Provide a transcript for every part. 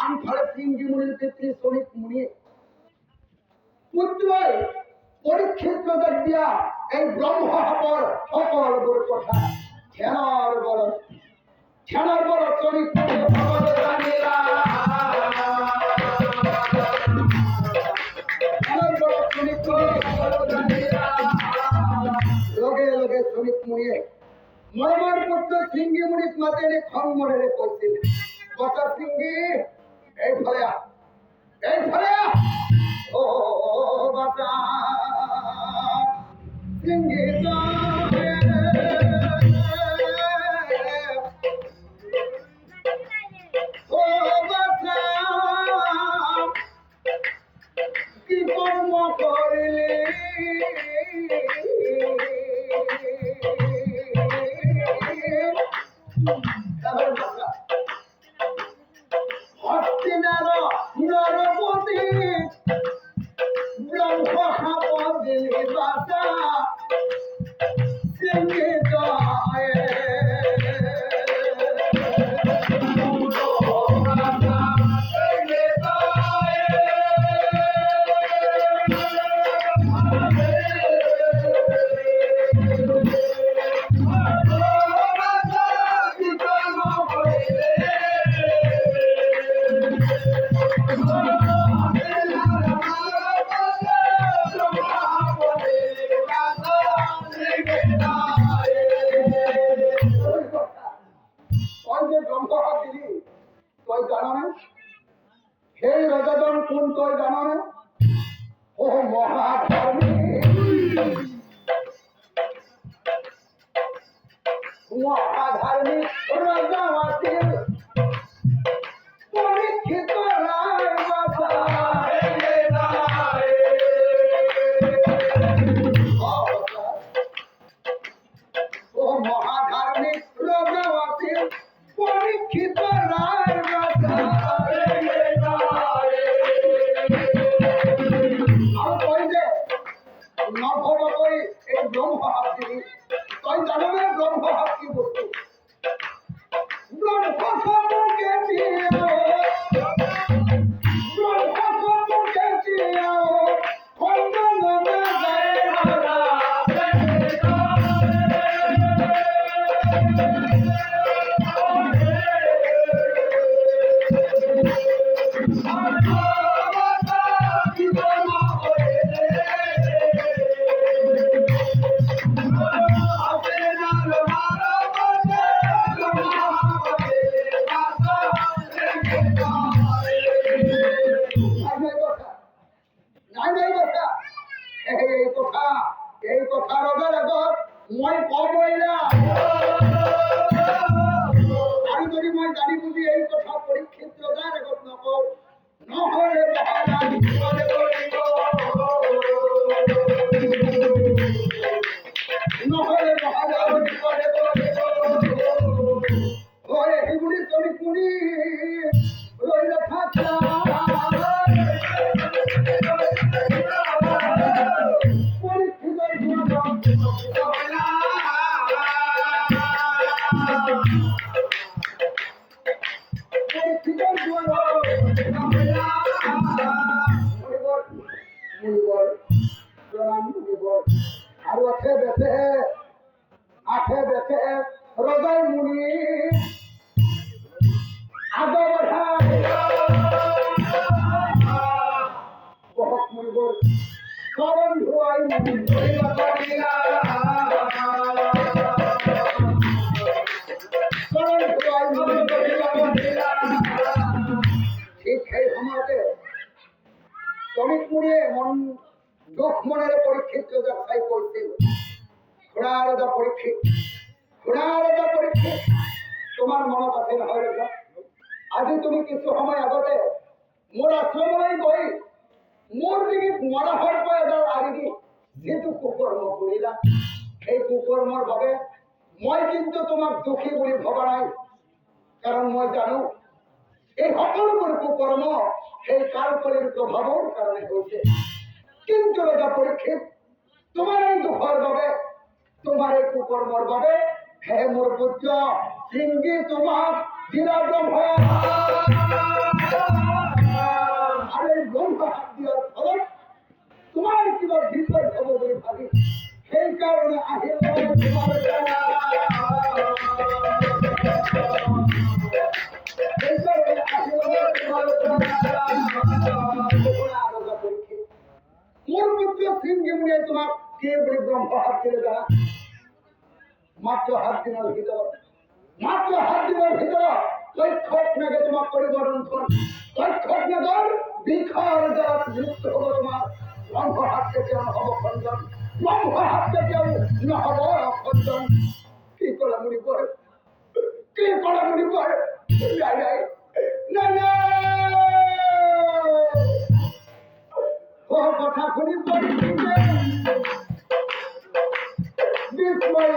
আমফালে সিংহী মুনির পিতৃ শ্রমিক মুনি পুত্র পরীক্ষিত দিয়া এই ব্রহ্ম হপর সকল বড় কথা ধ্যানার বড় শ্রমিক মুনি ভগবত জানিলা লগে লগে শ্রমিক মুনি মরমার পুত্র সিংহী মুনি মাতে খঙ্গরে কইছিল কথা সিংহী এই ফলে ও বাতা সিংহী ও বাতা কি কর্ম করিলে হস্তিনার নরপতি ব্রহ্ম দিলি বাতা সিংহী জয় কোন তই জানো না ও মহাধার্মিক রাজা আছিল পরীক্ষিত রায় বাবা ও মহাধার্মিক রাজা আছিল পরীক্ষিত রায় বাবা এই ব্রহ্ম হাত দিবি তুই জানো না ব্রহ্ম হাত কি বস্তু ব্রহ্ম সম্পর্কে এই কথা রোগের আগত মই কবই না আমি যদি মই জানি বুঝি এই কথা পরীক্ষিত রোগের আগত নকও নহলে মহারাজ বিপদে পড়িব নহলে মহারাজ বিপদে পড়িব ওরে হিগুড়ি শ্রমিক মুনি রইল থাকা আঠে বেছে হৃদয় মুনি আগ বহুত মুনিবর চরণ ধোয়াই ঠিক সেই সময়তে শ্রমিক মুনিয়ে মন দুঃখ মনের পরীক্ষিত যাত্রাই করছিল ঘোড়ার পরীক্ষিত তোমার মনত আছে নহয় আজি তুমি কিছু সময় আগতে মোৰ আশ্ৰমলৈ গৈ মোৰ ডিঙিত মৰা হৈ পৰে এডাল আৰি দি যিটো কুকৰ্ম কৰিলা সেই কুকৰ্মৰ বাবে মই কিন্তু তোমাক দুখী বুলি ভবা নাই কাৰণ মই জানো এই সকলোবোৰ কুকৰ্ম সেই কালকলিৰ প্ৰভাৱৰ কাৰণে হৈছে কিন্তু এটা পৰীক্ষিত তোমাৰ এই দুখৰ বাবে তোমার এই কুকর্মর বাবে হে মোর পুত্র সিংহী তোমাক জিরা ব্রহ্ম কারণে আহিল তোমার জানা এই কারণে আহিল তোমার মোর পুত্র সিংহে মুড়ে তোমার কে বলে ব্রহ্ম হাত দিলে জানা মাত্র হাত দিনের ভিতর কৈক্ষত মেঘে তোমার পরিবর্তন কৈক্ষত মেঘর বিখার যারা যুক্ত হলো তোমার ব্রহ্ম হাত থেকে হব খঞ্জন ব্রহ্ম হাত থেকে নহব খঞ্জন কি করে মনে করে না ও কথা শুনি বিস্ময়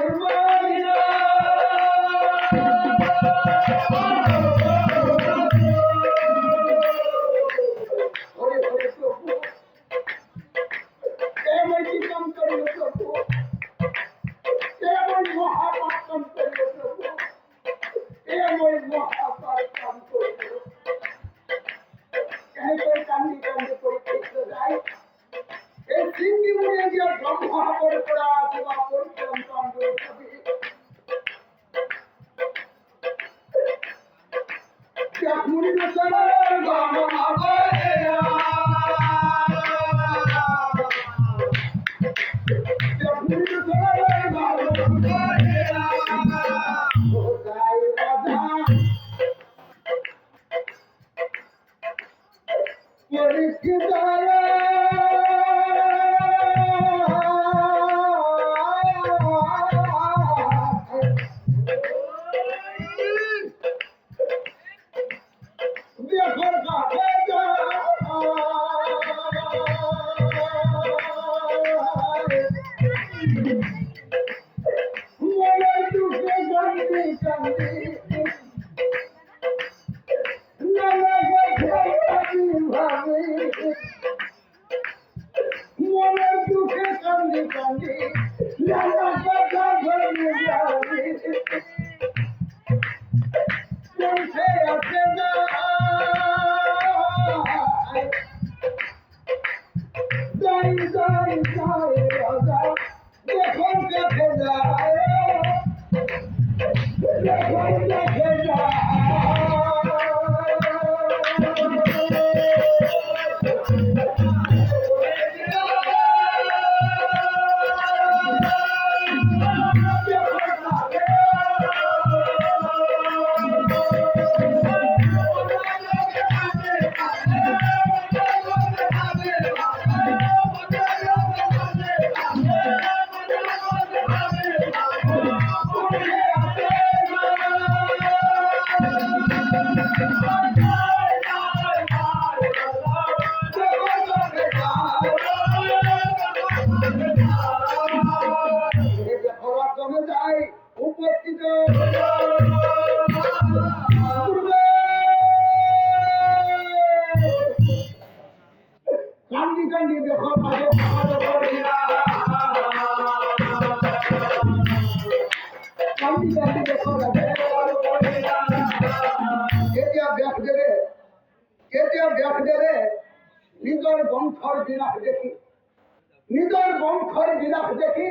নিজের বংশর বিনাশ দেখি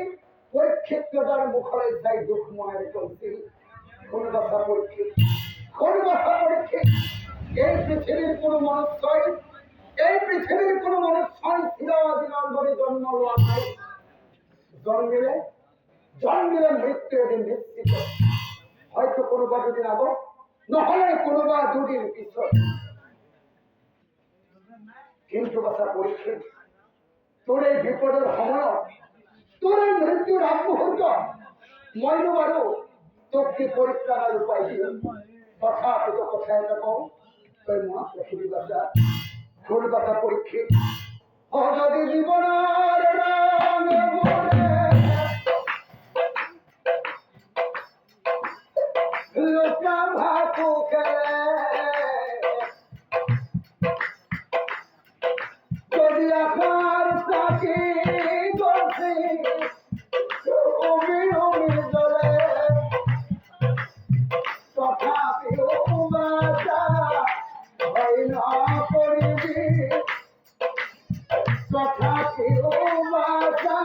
পরীক্ষিত মুখরে যাই দুঃখ মনে চলছিল কোন কথা পরীক্ষিত এই পৃথিবীর কোন মনুষ্যই চিরদিনরে জন্ম লওয়া নাই জন্মিলে মৃত্যু এদিন নিশ্চিত হয়তো কোনোবা দুদিন আগত নহলে কোনোবা দুদিন পিছত কিন্তু কথা পরীক্ষিত তোর এই বিপদের সময় তোর এই মৃত্যুর আগ মুহূর্ত মইনো বারো তোকে পরিত্রাণের উপায় দিল কথা তো কথায় দেখো তোর মা পৃথিবী বাসা ফুল কথা পরীক্ষিত অজাদি জীবনের রাঙে ভরে লোকা ভাকু খেলে যদি আকার তাকে করছে অমি জলে তথাপিও বাসা হয় না করিবি তথাপিও বাসা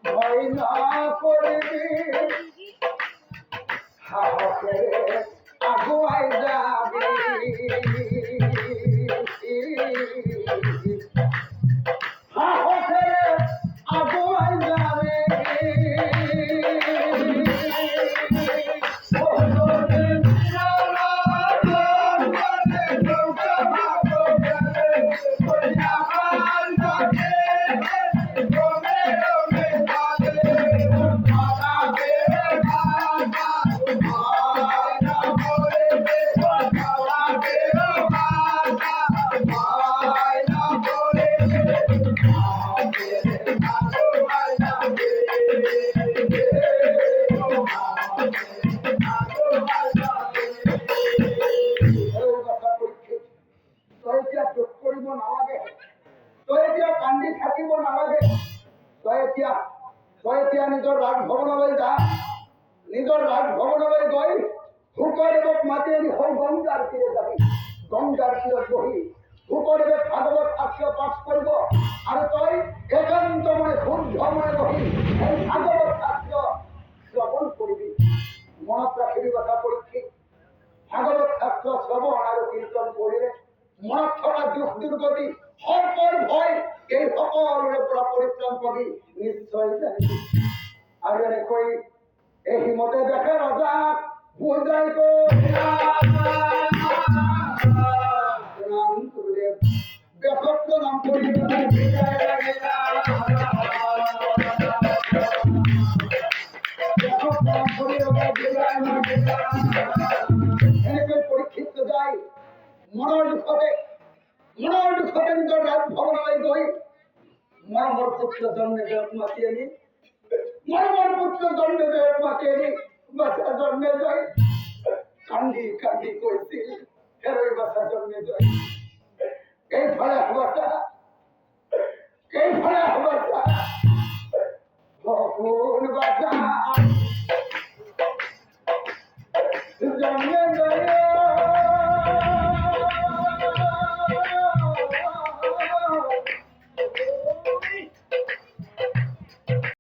হয় না এতিয়া কান্দি থাকিব নালাগে তই এতিয়া নিজৰ ৰাজভৱনলৈ যা নিজৰ ৰাজভৱনলৈ গৈ ভূপদেৱক মাতি আনি হৈ গংগাৰ তীৰে যাবি গংগাৰ তীৰত বহি ভূপদেৱে ভাগৱত শাস্ত্ৰ পাঠ কৰিব আৰু তই একান্তময় শুদ্ধময় বহি এই ভাগৱত শাস্ত্ৰ শ্ৰৱণ কৰিবি মনত ৰাখিবি কথা পৰীক্ষিত ভাগৱত শাস্ত্ৰ শ্ৰৱণ আৰু কীৰ্তন কৰিলে মনত থকা দুখ দুৰ্গতি সৰ্পৰ ভয় এই সকলোৰে পৰা পৰিত্ৰাণ পাবি নিশ্চয় জানিবি আৰু এনেকৈ এই হিমতে দেখে ৰজাক বুজাই নাম গুৰুদেৱ ব্যসত্ব নাম কৰি এনেকৈ পৰীক্ষিত যায় মনৰ দুখতে নিজৰ ৰাজভৱনলৈ গৈ মৰমৰ পুত্ৰ জন্মেজয়ক মাতি আনি বাচ্চা জন্মেজয় কান্দি কান্দি কৈছিল হেৰৈ বাচ্চা জন্মেজয় এইফালে বাচ্চা